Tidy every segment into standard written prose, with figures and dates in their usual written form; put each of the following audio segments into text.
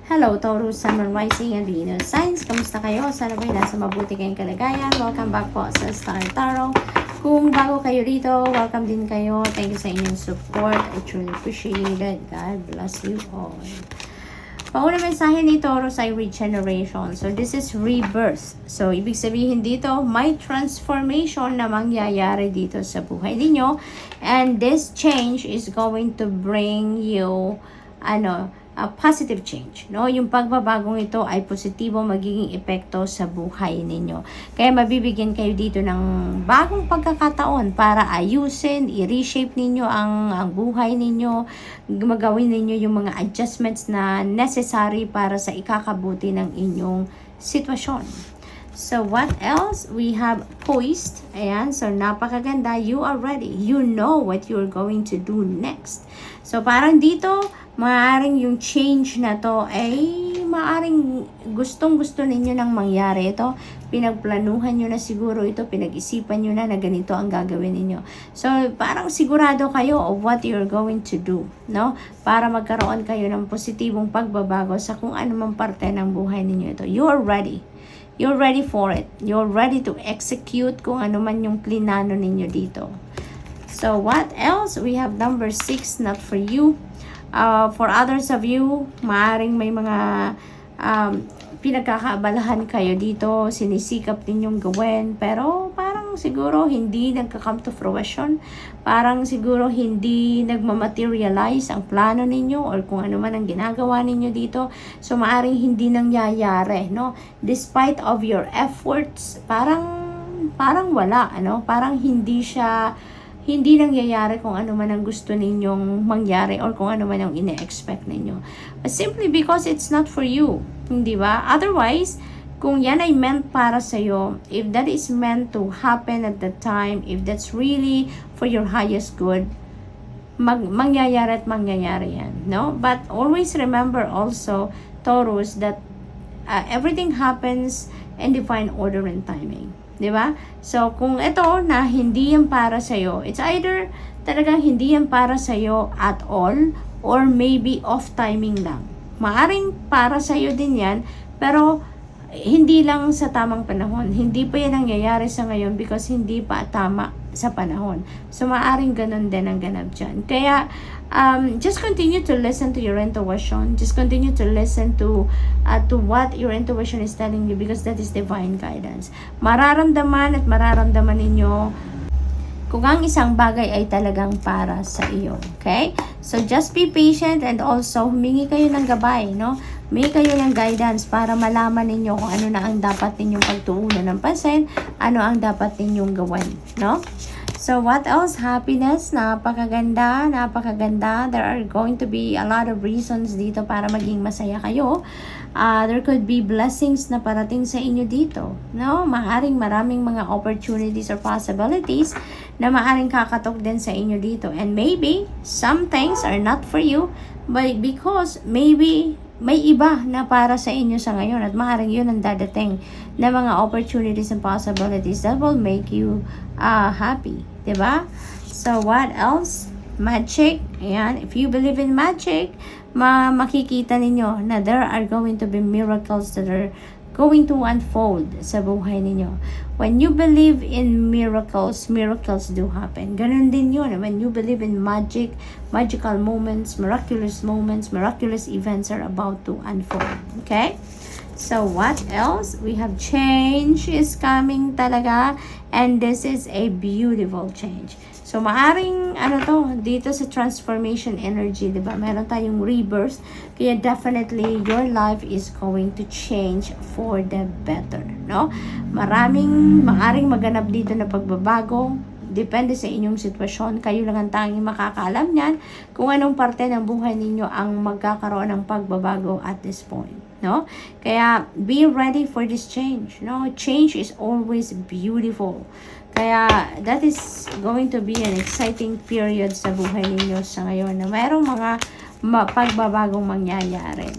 Hello, Taurus, Sun, Moon, Rising, and Venus Signs. Kamusta kayo? Sana ba'y nasa mabuti kayong kalagayan? Welcome back po sa Star Tarot. Kung bago kayo dito, welcome din kayo. Thank you sa inyong support. I truly appreciate it. God bless you all. Paunang mensahe ni Taurus ay regeneration. So, this is rebirth. So, ibig sabihin dito, may transformation na mangyayari dito sa buhay ninyo. And this change is going to bring you, a positive change, no? Yung pagbabagong ito ay positibo magiging epekto sa buhay ninyo. Kaya mabibigyan kayo dito ng bagong pagkakataon para ayusin, i-reshape ninyo ang buhay ninyo, gumagawin ninyo yung mga adjustments na necessary para sa ikakabuti ng inyong sitwasyon. So, what else? We have poised. Ayan. So, napakaganda. You are ready. You know what you're going to do next. So, parang dito, maaaring yung change na to ay maaaring gustong-gusto ninyo nang mangyari ito. Pinagplanuhan nyo na siguro ito. Pinag-isipan nyo na ganito ang gagawin ninyo. So, parang sigurado kayo of what you're going to do. No? Para magkaroon kayo ng positibong pagbabago sa kung anumang parte ng buhay ninyo ito. You are ready. You're ready for it. You're ready to execute kung ano man yung plinano ninyo dito. So, what else? We have number 6, not for you. For others of you, maaring may mga pinagkakaabalahan kayo dito, sinisikap ninyong gawin, pero parang siguro hindi nagka-come to fruition. Parang siguro hindi nagmamaterialize ang plano ninyo or kung ano man ang ginagawa ninyo dito. So, maaring hindi nangyayari, no? Despite of your efforts, parang wala, Parang hindi nangyayari kung ano man ang gusto ninyong mangyari or kung ano man ang ine-expect ninyo. But simply because it's not for you. Hindi ba? Otherwise, kung yan ay meant para sa'yo, if that is meant to happen at that time, if that's really for your highest good, mangyayari at mangyayari yan. No? But always remember also, Taurus, that everything happens in divine order and timing. Diba? So, kung ito na hindi yan para sa'yo, it's either talagang hindi yan para sa'yo at all, or maybe off timing lang. Maaring para sa'yo din yan, pero hindi lang sa tamang panahon. Hindi pa yan nangyayari sa ngayon because hindi pa tama sa panahon. So, maaring ganun din ang ganap dyan. Kaya, just continue to listen to your intuition. Just continue to listen to what your intuition is telling you because that is divine guidance. Mararamdaman ninyo kung ang isang bagay ay talagang para sa iyo. Okay? So, just be patient and also humingi kayo ng gabay, no? Humingi kayo ng guidance para malaman ninyo kung ano na ang dapat ninyong pagtuunan ng pansin, ano ang dapat ninyong gawin, no? So, what else? Happiness. Napakaganda. There are going to be a lot of reasons dito para maging masaya kayo. There could be blessings na parating sa inyo dito. No? Maraming mga opportunities or possibilities na maaring kakatok din sa inyo dito. And maybe, some things are not for you, but because maybe may iba na para sa inyo sa ngayon at maaaring yun ang dadating na mga opportunities and possibilities that will make you happy. Diba? So, what else? Magic. Ayan. If you believe in magic, makikita ninyo na there are going to be miracles that are going to unfold sa buhay ninyo. When you believe in miracles, miracles do happen. Ganun din yun. When you believe in magic, magical moments, miraculous events are about to unfold. Okay? So, what else? We have change is coming talaga. And this is a beautiful change. So, maaring, dito sa transformation energy, diba? Meron tayong rebirth. Kaya definitely, your life is going to change for the better, no? Maaring maganap dito na pagbabago. Depende sa inyong sitwasyon. Kayo lang ang tanging makakaalam niyan kung anong parte ng buhay ninyo ang magkakaroon ng pagbabago at this point. No? Kaya, be ready for this change. No? Change is always beautiful. Kaya, that is going to be an exciting period sa buhay ninyo sa ngayon na mayroong mga pagbabagong mangyayari.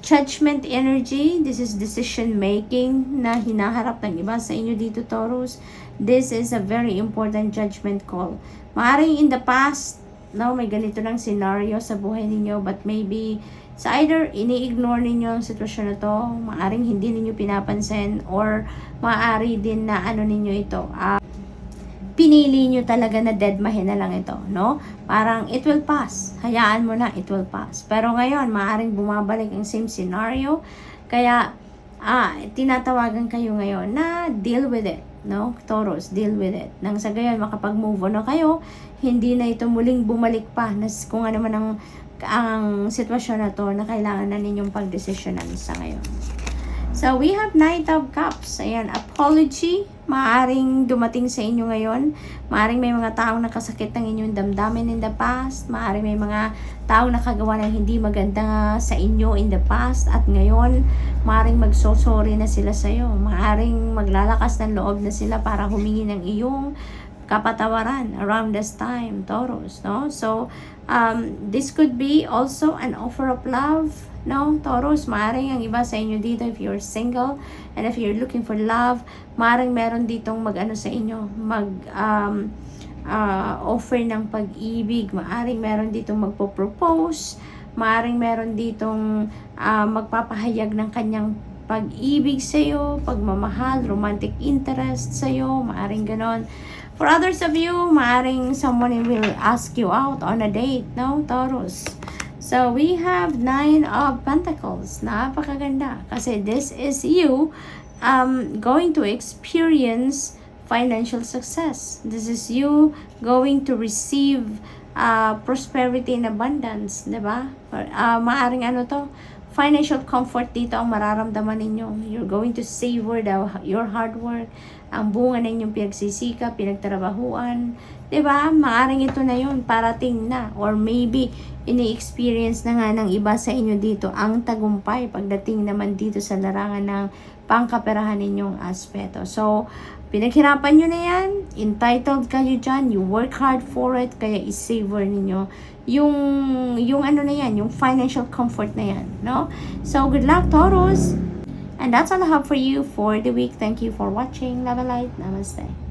Judgment energy, this is decision making na hinaharap ng iba sa inyo dito, Taurus. This is a very important judgment call. Maaring in the past, may ganito ng scenario sa buhay ninyo, but maybe So either ini-ignore ninyo ang sitwasyon na to, maaring hindi ninyo pinapansin, or maaari din na ano ninyo ito, pinili nyo talaga na deadmahin na lang ito, no? Parang it will pass. Hayaan mo na, it will pass. Pero ngayon, maaaring bumabalik ang same scenario. Kaya, tinatawagan kayo ngayon na deal with it, no? Taurus, deal with it. Nang sa gayon, makapag-move on na kayo, hindi na ito muling bumalik pa na kung ano man ang sitwasyon na to na kailangan na ninyong pagdesisyonan sa ngayon. So, we have Knight of Cups. Ayan, apology. Maaring dumating sa inyo ngayon. Maaring may mga taong nakasakit ng inyong damdamin in the past. Maaring may mga taong nakagawa ng hindi maganda sa inyo in the past. At ngayon, maaring magsosorry na sila sa iyo. Maaring maglalakas ng loob na sila para humingi ng iyong kapatawaran around this time, Taurus, no? So, this could be also an offer of love, no? Taurus, maaaring ang iba sa inyo dito, if you're single and if you're looking for love, maaaring meron ditong mag-ano sa inyo, offer ng pag-ibig, maaaring meron ditong magpo-propose, maaaring meron ditong magpapahayag ng kanyang pag-ibig sa iyo, pagmamahal, romantic interest sa iyo, maaaring ganon. For others of you, maaring someone will ask you out on a date, no, Taurus? So, we have 9 of Pentacles. Napakaganda. Kasi this is you going to experience financial success. This is you going to receive prosperity and abundance. Diba? Maaring ano to? Financial comfort dito ang mararamdaman ninyo. You're going to savor your hard work, ang bunga ng inyong pinagsisikap, pinagtrabahuan. Diba? Maaring ito na yun, parating na. Or maybe, ini-experience na nga ng iba sa inyo dito ang tagumpay pagdating naman dito sa larangan ng pangkaperahan ninyong aspeto. So, pinaghirapan nyo na yan, entitled kayo dyan, you work hard for it, kaya i-savor ninyo yung ano na yan, yung financial comfort na yan, no? So, good luck, Taurus! And that's all I have for you for the week. Thank you for watching. Love and light. Namaste.